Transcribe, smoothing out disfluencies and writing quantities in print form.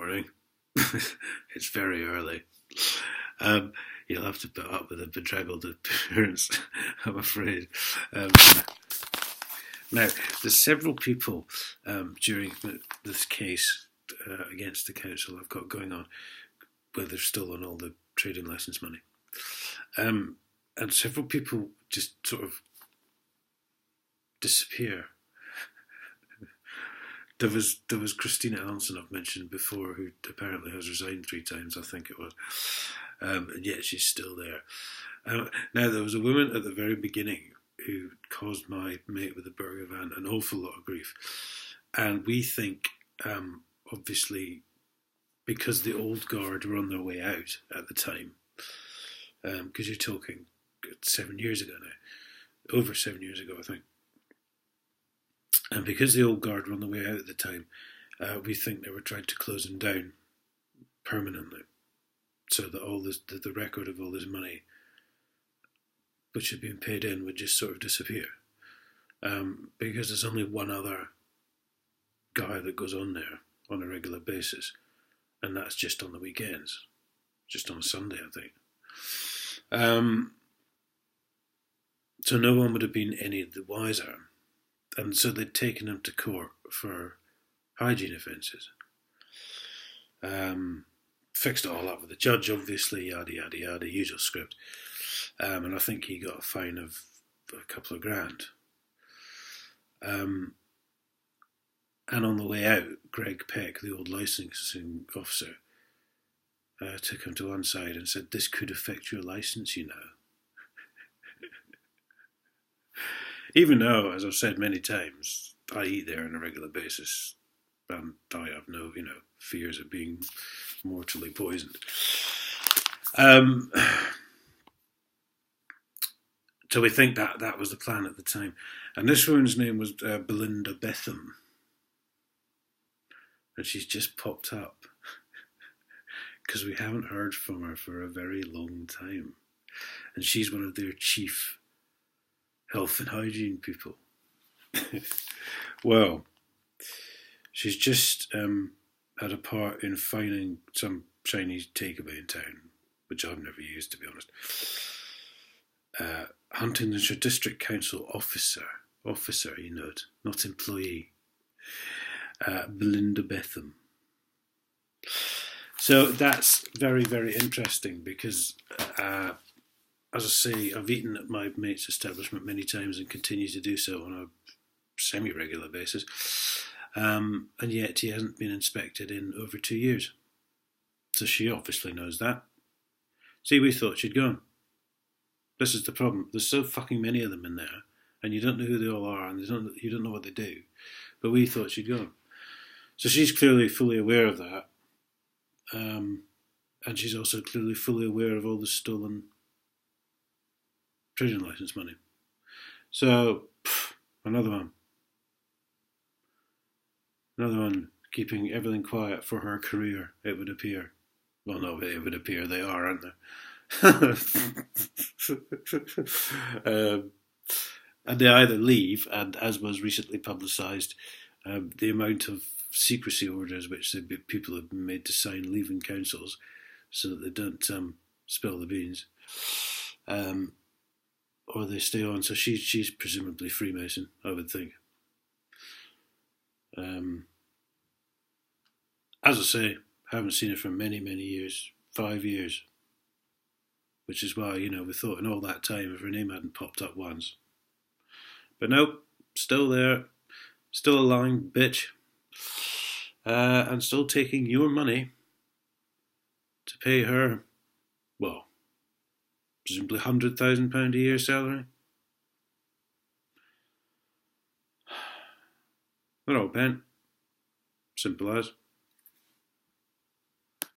morning. It's very early. You'll have to put up with a bedraggled appearance, I'm afraid. Now, there's several people during this case against the council I've got going on where they've stolen all the trading licence money. And several people just sort of disappear. There was Christina Allenson I've mentioned before, who apparently has resigned 3 times, I think it was, and yet she's still there. Now, there was a woman at the very beginning who caused my mate with the burger van an awful lot of grief, and we think, obviously, because the old guard were on their way out at the time, because you're talking 7 years ago now, over 7 years ago, I think. And because the old guard were on the way out at the time, we think they were trying to close him down permanently, so that all this, the record of all this money, which had been paid in, would just sort of disappear. Because there's only one other guy that goes on there on a regular basis, and that's just on the weekends, just on a Sunday, I think. So no one would have been any the wiser. And so they'd taken him to court for hygiene offences. Fixed it all up with the judge, obviously, yada, yada, yada, usual script. And I think he got a fine of a couple of grand. And on the way out, Greg Peck, the old licensing officer, took him to one side and said, "This could affect your licence, you know." Even though, as I've said many times, I eat there on a regular basis, and I have no, fears of being mortally poisoned. So we think that was the plan at the time. And this woman's name was Belinda Betham. And she's just popped up because we haven't heard from her for a very long time. And she's one of their chief health and hygiene people. Well, she's just had a part in fining some Chinese takeaway in town, which I've never used, to be honest. Huntingdonshire District Council officer, you note, not employee, Belinda Betham. So that's very, very interesting because as I say, I've eaten at my mate's establishment many times and continue to do so on a semi-regular basis. And yet he hasn't been inspected in over 2 years. So she obviously knows that. See, we thought she'd gone. This is the problem. There's so fucking many of them in there, and you don't know who they all are, and you don't know what they do. But we thought she'd gone. So she's clearly fully aware of that. And she's also clearly fully aware of all the stolen trading licence money. So, another one keeping everything quiet for her career, it would appear. Well, no, it would appear they are, aren't they? And they either leave, and as was recently publicised, the amount of secrecy orders which people have been made to sign leaving councils so that they don't spill the beans, or they stay on. So she's presumably Freemason, I would think. As I say, haven't seen her for many, many years, 5 years. Which is why, we thought in all that time if her name hadn't popped up once. But nope, still there, still a lying bitch, and still taking your money to pay her, well, presumably £100,000 a year salary. They're all bent. Simple as.